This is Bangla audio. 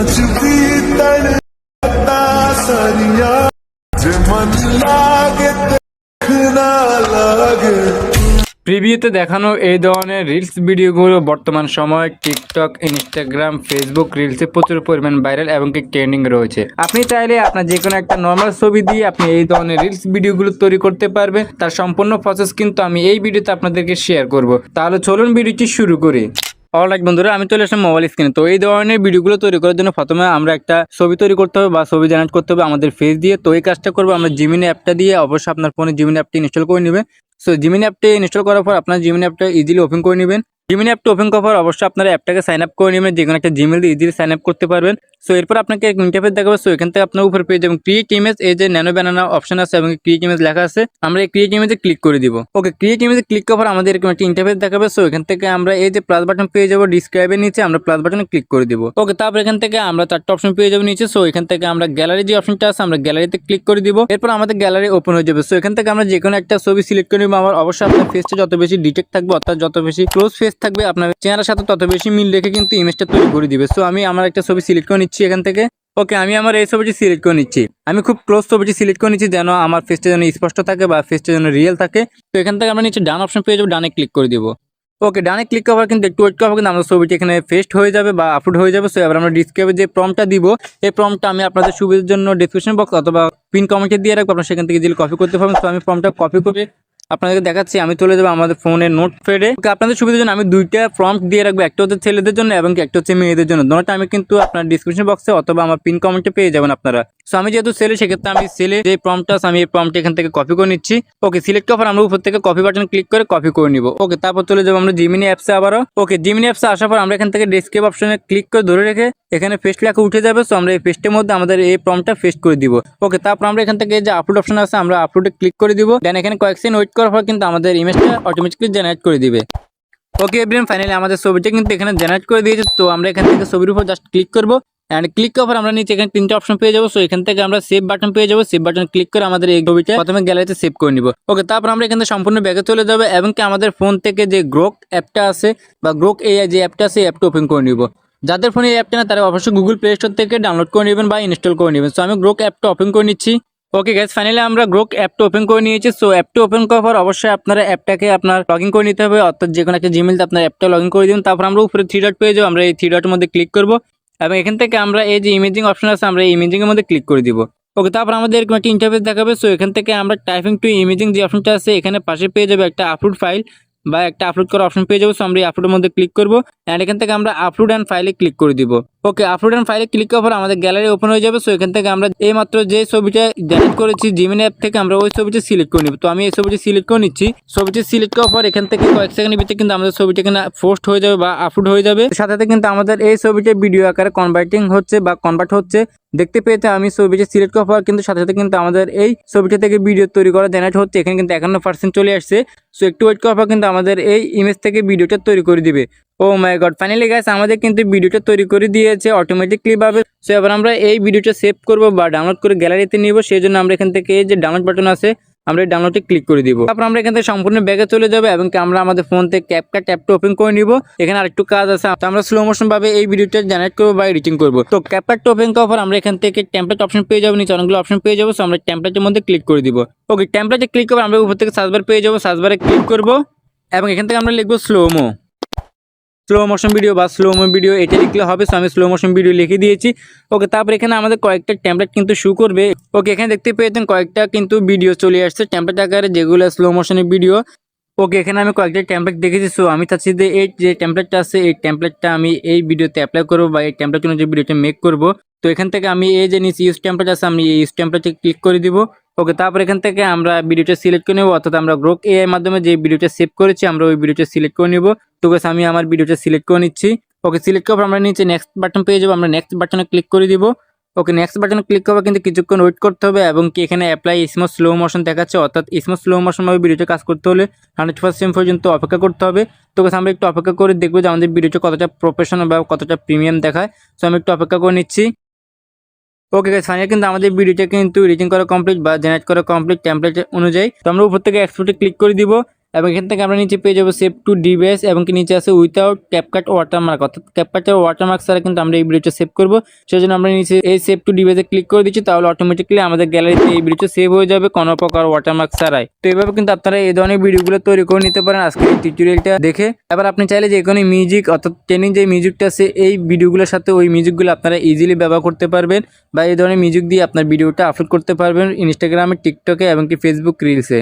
नचती तड़ता सरिया जे मन लागे देखना लागे। প্রিভিউতে দেখানো এই ধরনের রিলস ভিডিওগুলো বর্তমান সময়ে টিকটক, ইনস্টাগ্রাম, ফেসবুক রিলসে প্রচুর পরিমাণ ভাইরাল এবং কি ট্রেন্ডিং রয়েছে। আপনি চাইলে আপনার যে কোনো একটা নর্মাল ছবি দিয়ে আপনি এই ধরনের রিলস ভিডিওগুলো তৈরি করতে পারবেন। তার সম্পূর্ণ প্রসেস কিন্তু আমি এই ভিডিওতে আপনাদেরকে শেয়ার করব। তাহলে চলুন ভিডিওটি শুরু করি। অলরাইট বন্ধুরা, আমি চলে আসলাম মোবাইল স্ক্রিনে। তো এই ধরনের ভিডিওগুলো তৈরি করার জন্য প্রথমে আমরা একটা ছবি তৈরি করতে হবে বা ছবি জেনারেট করতে হবে আমাদের ফেস দিয়ে। তো এই কাজটা করবো আমরা জিমিনি অ্যাপটা দিয়ে। অবশ্যই আপনার ফোনে জিমিনি অ্যাপটি ইনস্টল করে নেবেন। সো জিমিনি অ্যাপটি ইনস্টল করার পর আপনার জিমিনি অ্যাপটা ইজিলি ওপেন করে নেবেন। জিমিনি অ্যাপটা ওপেন করার পর অবশ্যই আপনারা অ্যাপটাকে সাইন আপ করে নেবেন। যে কোনো একটা জিমেল দিয়ে ইজিলি সাইন আপ করতে পারবেন। সো এরপর আপনাকে এক ইন্টারফেস দেখাবে। সো এখান থেকে আপনার উপর পেয়ে যাবেন ক্রিয়েট ইমেজ, এই যে ন্যানো ব্যানানা অপশন আছে এবং ক্রিয়েট ইমেজ লেখা আছে। আমরা এই ক্রিয়েট ইমেজে ক্লিক করে দিব। ওকে, ক্রিয়েট ইমেজে ক্লিক করার পর আমাদের এরকম একটা ইন্টারফেস দেখাবে। সো এখান থেকে আমরা এই যে প্লাস বাটন পেয়ে যাবো, ডিসক্রাইবের নিচে আমরা প্লাস বাটনে ক্লিক করে দিব। ওকে, তারপর এখান থেকে আমরা চারটা অপশন পেয়ে যাবো নিচে। সো এখান থেকে আমরা গ্যালারি যে অপশনটা আছে আমরা গ্যালারিতে ক্লিক করে দিব। এরপর আমাদের গ্যালারি ওপেন হয়ে যাবে। সো এখান থেকে আমরা যে কোনো একটা ছবি সিলেক্ট করে নিব। আমার অবশ্যই আপনার ফেসটা যত বেশি ডিটেক্ট থাকবে, অর্থাৎ যত বেশি ক্লোজ ফেস থাকবে আপনার চেহারার সাথে তত বেশি মিল রেখে কিন্তু ইমেজটা তৈরি করে দিবে। সো আমি আমার একটা ছবি সিলেক্ট করে নিচ্ছি এখান থেকে। ওকে, আমি আমার এই ছবিটি সিলেক্ট করে নিচ্ছি। আমি খুব ক্লোজ ছবিটি সিলেক্ট করে নিচ্ছি যেন আমার ফেসটা যেন স্পষ্ট থাকে বা ফেসটা যেন রিয়েল থাকে। তো এখান থেকে আমরা নিচে ডান অপশন পেয়ে যাবো, ডানে ক্লিক করে দিব। ওকে, ডানে ক্লিক করার কিন্তু একটু ওয়েট করা কিন্তু আমাদের ছবিটি এখানে পেস্ট হয়ে যাবে বা আপলোড হয়ে যাবে। সো এবার আমরা ডিসক্রাইবে যে প্রম্পটটা দিব, এই প্রম্পটটা আমি আপনাদের সুবিধার জন্য ডিসক্রিপশন বক্স অথবা পিন কমেন্টে দিয়ে রাখবো। আপনারা সেখান থেকে যদি কপি করতে পারবেন। তো আমি প্রম্পটটা কপি করে আপনাদেরকে দেখাচ্ছি। আমি চলে যাবো আমাদের ফোনের নোটপ্যাডে। ওকে, আপনাদের সুবিধার জন্য আমি দুইটা প্রম্পট দিয়ে রাখবো, একটা হচ্ছে ছেলেদের জন্য এবং একটা হচ্ছে মেয়েদের জন্য। দুটোটা আমি কিন্তু আপনার ডিসক্রিপশন বক্সে অথবা আমার পিন কমেন্টে পেয়ে যাবেন আপনারা। সো আমি যেহেতু ছেলে, সেক্ষেত্রে আমি ছেলে যে প্রম্পটটা আছে আমি এই প্রম্পট এখান থেকে কপি করে নিচ্ছি। ওকে, সিলেক্ট করার আমরা উপর থেকে কপি বাটন ক্লিক করে কপি করে নিব। ওকে, তারপর চলে যাবো আমরা জিমিনি অ্যাপসে আবারও। ওকে, জিমিনি অ্যাপসে আসার পর আমরা এখান থেকে ডেসক্রাইব অপশনে ক্লিক করে ধরে রেখে এখানে পেস্ট লেখা উঠে যাবে। সো আমরা এই পেস্টের মধ্যে আমাদের এই প্রম্পটটা পেস্ট করে দিব। ওকে, তারপর আমরা এখান থেকে যে আপলোড অপশন আছে আমরা আপলোডে ক্লিক করে দিব। দেন এখানে কয়েক সেকেন্ড ওয়েট করার পর কিন্তু আমাদের ইমেজটা অটোমেটিক্যালি জেনারেট করে দিবে। ওকে এভরিওয়ান, ফাইনালি আমাদের ছবিটা কিন্তু এখানে জেনারেট করে দিয়েছে। তো আমরা এখান থেকে ছবির উপর জাস্ট ক্লিক করবো। অ্যান্ড ক্লিক করার পর আমরা নিচে এখানে তিনটা অপশন পেয়ে যাবো। সো এখান থেকে আমরা সেভ বাটন পেয়ে যাবো। সেভ বাটন ক্লিক করে আমাদের এই ছবিটা প্রথমে গ্যালারিতে সেভ করে নিব। ওকে, তারপর আমরা এখানে সম্পূর্ণ ব্যাগে চলে যাবো এবং কি আমাদের ফোন থেকে যে গ্রোক অ্যাপটা আছে বা গ্রোক এআই যে অ্যাপটা আছে এই অ্যাপটা ওপেন করে নিব। যাদের ফোনে এই অ্যাপটা না তারা অবশ্যই গুগল প্লে স্টোর থেকে ডাউনলোড করে নেবেন বা ইনস্টল করে নেবেন। সো আমি গ্রোক অ্যাপটা ওপেন করে নিচ্ছি। ওকে গাইস, ফাইনালি আমরা গ্রোক অ্যাপটা ওপেন করে নিয়েছি। সো অ্যাপটা ওপেন করার পর অবশ্যই আপনারা অ্যাপটাকে আপনার লগ ইন করে নিতে হবে, অর্থাৎ যে কোনো একটা জিমেইলতে আপনার অ্যাপটা লগ ইন করে দিন। তারপর আমরা উপরে থ্রি ডট পেয়ে যাবো, আমরা এই থ্রি ডটের মধ্যে ক্লিক করবো এবং এখান থেকে আমরা এই যে ইমেজিং অপশন আছে আমরা এই ইমেজিং এর মধ্যে ক্লিক করে দিব। ওকে, তারপর আমাদের এরকম একটা ইন্টারফেস দেখাবে। সো এখান থেকে আমরা টাইপিং টু ইমেজিং যে অপশনটা আছে এখানে পাশে পেয়ে যাবে একটা আপলোড ফাইল বা একটা আপলোড করার অপশন পেয়ে যাবো। সো আমরা এই আপলোডের মধ্যে ক্লিক করবো অ্যান্ড এখান থেকে আমরা আপলোড অ্যান্ড ফাইলে ক্লিক করে দিব। ওকে, আপলোড অ্যান্ড ফাইলে ক্লিক করার পর আমাদের গ্যালারি ওপেন হয়ে যাবে। সো এখান থেকে আমরা এই মাত্র যে ছবিটা জেনারেট করেছি জিমিনি অ্যাপ থেকে আমরা ওই ছবিটা সিলেক্ট করে নিব। তো আমি এই ছবিটি সিলেক্ট করে নিচ্ছি। ছবিটি সিলেক্ট করার পর এখান থেকে কয়েক সেকেন্ডের ভিতরে কিন্তু আমাদের ছবিটা এখানে পোস্ট হয়ে যাবে বা আপলোড হয়ে যাবে। সাথে সাথে কিন্তু আমাদের এই ছবিটা ভিডিও আকারে কনভার্টিং হচ্ছে বা কনভার্ট হচ্ছে দেখতে পেয়েছে। আমি ছবিটি সিলেক্ট করার পর কিন্তু সাথে সাথে কিন্তু আমাদের এই ছবিটা থেকে ভিডিও তৈরি করা জেনারেট হচ্ছে। এখানে কিন্তু 51% চলে আসছে। সো একটু ওয়েট করার পর কিন্তু আমাদের এই ইমেজ থেকে ভিডিওটা তৈরি করে দিবে। ও মাই গড, ফাইনালি গাইস আমাদের কিন্তু ভিডিওটা তৈরি করে দিয়েছে অটোমেটিকলি ভাবে। সো এবার আমরা এই ভিডিওটা সেভ করব বা ডাউনলোড করে গ্যালারিতে নিব। সেই জন্য আমরা এখান থেকে এই যে ডাউনলোড বাটন আছে আমরা এই ডাউনলোডে ক্লিক করে দিব। তারপর আমরা এখান থেকে সম্পূর্ণ ব্যাগে চলে যাবে এবং আমরা আমাদের ফোন থেকে ক্যাপকাট অ্যাপটা ওপেন করে নিব। এখানে আরেকটু কাজ আছে, তো আমরা স্লো মোশন ভাবে এই ভিডিওটা জেনারেট করবো বা এডিটিং করবো। তো ক্যাপকাটটা ওপেন করার পর আমরা এখান থেকে টেমপ্লেট অপশন পেয়ে যাবো, নিচে অনেকগুলো অপশন পেয়ে যাবো। সো আমরা টেমপ্লেটের মধ্যে ক্লিক করে দিব। ওকে, টেমপ্লেটে ক্লিক করে আমরা উপর থেকে সার্চবার পেয়ে যাবো, সার্চবারে ক্লিক করবো এবং এখান থেকে আমরা লিখবো স্লো মোশন ভিডিও বা স্লো মো ভিডিও, এটা লিখলে হবে। সো আমি স্লো মোশন ভিডিও লিখে দিয়েছি। ওকে, তারপর এখানে আমাদের কয়েকটা টেমপ্লেট কিন্তু শো করবে। ওকে, এখানে দেখতে পেয়েছেন কয়েকটা কিন্তু ভিডিও চলে আসছে টেমপ্লেট আকারে, যেগুলো স্লো মোশনের ভিডিও। ওকে, এখানে আমি কয়েকটা টেমপ্লেট দেখেছি। সো আমি চাচ্ছি যে এই যে টেমপ্লেটটা আছে এই টেমপ্লেটটা আমি এই ভিডিওতে অ্যাপ্লাই করবো বা এই টেমপ্লেট অনুযায়ী ভিডিওটা মেক করবো। তো এখান থেকে আমি এই যে নিচে ইউজ টেমপ্লেট আছে আমি এই ইউজ টেমপ্লেটে ক্লিক করে দিব। ওকে, তারপর এখান থেকে আমরা ভিডিওটা সিলেক্ট করে নেব, অর্থাৎ আমরা গ্রোক এআই মাধ্যমে যে ভিডিওটা সেভ করেছি আমরা ওই ভিডিওটা সিলেক্ট করে নেব। তো গাইস আমি আমার ভিডিওটা সিলেক্ট করে নিচ্ছি। ওকে, সিলেক্ট করার পর আমরা নিচে নেক্সট বাটন পেয়ে যাবো, আমরা নেক্সট বাটনে ক্লিক করে দিব। ওকে, নেক্সট বাটনে ক্লিক করবো কিন্তু কিছুক্ষণ ওয়েট করতে হবে এবং কি এখানে অ্যাপ্লাই স্মুথ স্লো মোশন দেখাচ্ছে, অর্থাৎ স্মুথ স্লো মোশন ভাবে ভিডিওটা কাজ করতে হলে 100% পর্যন্ত অপেক্ষা করতে হবে। তো গাইস আমরা একটু অপেক্ষা করে দেখবো যে আমাদের ভিডিওটা কতটা প্রফেশনাল বা কতটা প্রিমিয়াম দেখায়। সো আমি একটু অপেক্ষা করে নিচ্ছি। ওকে গাইস, ফাইনালি কিন্তু আমাদের ভিডিওটা কিন্তু এডিটিং করা কমপ্লিট বা জেনারেট করা কমপ্লিট টেমপ্লেট অনুযায়ী। তো আমরা উপর থেকে এক্সপোর্টে ক্লিক করে দিব এবং এখান থেকে আমরা নিচে পেয়ে যাবো সেভ টু ডিভাইস এবং কি নিচে আছে উইথাউট ক্যাপকাট ওয়াটারমার্ক, অর্থাৎ ক্যাপকাট ওয়াটারমার্ক ছাড়া কিন্তু আমরা এই ভিডিওটা সেভ করবো। সেজন্য আমরা নিচে এই সেভ টু ডিভাইসে ক্লিক করে দিচ্ছি, তাহলে অটোমেটিকলি আমাদের গ্যালারিতে এই ভিডিওটা সেভ হয়ে যাবে কোনো প্রকার ওয়াটারমার্ক ছাড়াই। তো এইভাবে কিন্তু আপনারা এই ধরনের ভিডিওগুলো তৈরি করে নিতে পারেন আজকে এই টিউটোরিয়ালটা দেখে। এবার আপনি চাইলে যে কোনো মিউজিক অর্থাৎ ট্রেনিং যে মিউজিকটা আছে এই ভিডিওগুলোর সাথে ওই মিউজিকগুলো আপনারা ইজিলি ব্যবহার করতে পারবেন বা এই ধরনের মিউজিক দিয়ে আপনার ভিডিওটা আপলোড করতে পারবেন ইনস্টাগ্রামে, টিকটকে এবং কি ফেসবুক রিলসে।